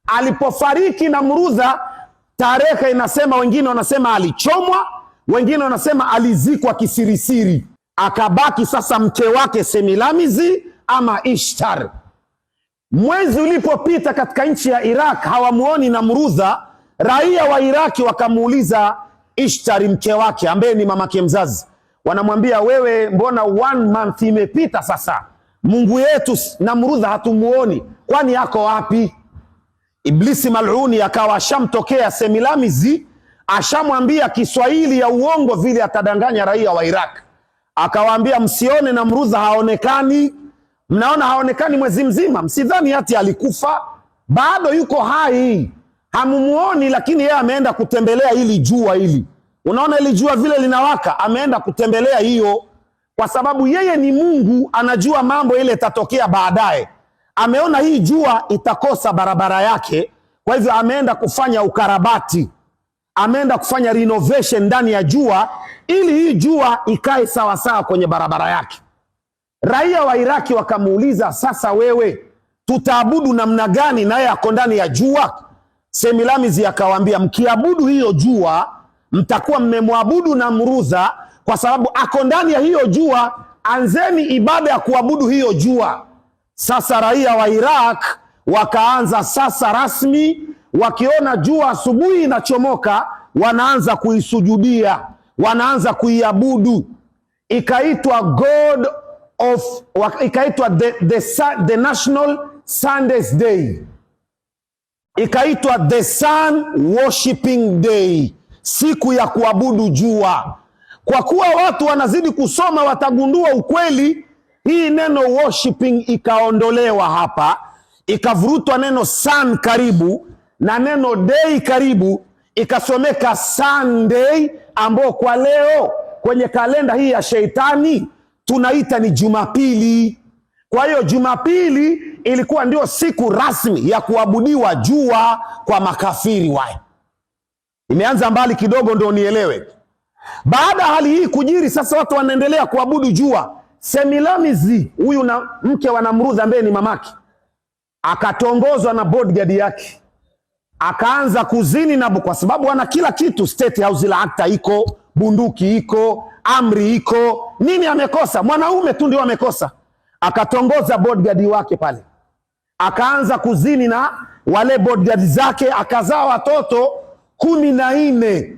Alipofariki Namrudha, tarehe inasema, wengine wanasema alichomwa, wengine wanasema alizikwa kisirisiri. Akabaki sasa mke wake Semilamizi ama Ishtar. Mwezi ulipopita katika nchi ya Iraq, hawamuoni Namrudha. Raia wa Iraki wakamuuliza Ishtar, mke wake ambaye ni mamake mzazi, wanamwambia, wewe mbona 1 month imepita sasa, Mungu yetu Namrudha hatumuoni, kwani yako wapi? Iblisi maluni akawa ashamtokea Semilamizi, ashamwambia Kiswahili ya uongo vile atadanganya raia wa Iraq. Akawaambia, msione Namrudha haonekani. Mnaona haonekani mwezi mzima, msidhani hati alikufa, bado yuko hai, hamumuoni. Lakini yeye ameenda kutembelea hili jua hili. Unaona hili jua vile linawaka, ameenda kutembelea hiyo, kwa sababu yeye ni Mungu, anajua mambo ile itatokea baadaye. Ameona hii jua itakosa barabara yake, kwa hivyo ameenda kufanya ukarabati, ameenda kufanya renovation ndani ya jua, ili hii jua ikae sawa sawa kwenye barabara yake. Raia wa Iraki wakamuuliza, sasa wewe tutaabudu namna gani naye ako ndani ya jua? Semilamizi akawaambia, mkiabudu hiyo jua mtakuwa mmemwabudu Namrudha, kwa sababu ako ndani ya hiyo jua. Anzeni ibada ya kuabudu hiyo jua. Sasa raia wa Iraq wakaanza sasa rasmi, wakiona jua asubuhi inachomoka, wanaanza kuisujudia, wanaanza kuiabudu. Ikaitwa ikaitwa the National Sunday Day, ikaitwa the Sun Worshiping Day, siku ya kuabudu jua. Kwa kuwa watu wanazidi kusoma, watagundua ukweli. Hii neno worshiping ikaondolewa hapa, ikavurutwa neno sun karibu na neno day karibu, ikasomeka Sunday, ambao kwa leo kwenye kalenda hii ya sheitani tunaita ni Jumapili. Kwa hiyo Jumapili ilikuwa ndio siku rasmi ya kuabudiwa jua kwa makafiri wao. Imeanza mbali kidogo ndio nielewe. Baada ya hali hii kujiri, sasa watu wanaendelea kuabudu jua. Semilamizi, huyu na mke wa Namrudha ambaye ni mamake, akatongozwa na bodyguard yake, akaanza kuzini na, kwa sababu ana kila kitu, State House la akta iko, bunduki iko, amri iko, nini amekosa? Mwanaume tu ndio amekosa. Akatongoza bodyguard wake pale, akaanza kuzini na wale bodyguard zake, akazaa watoto 14.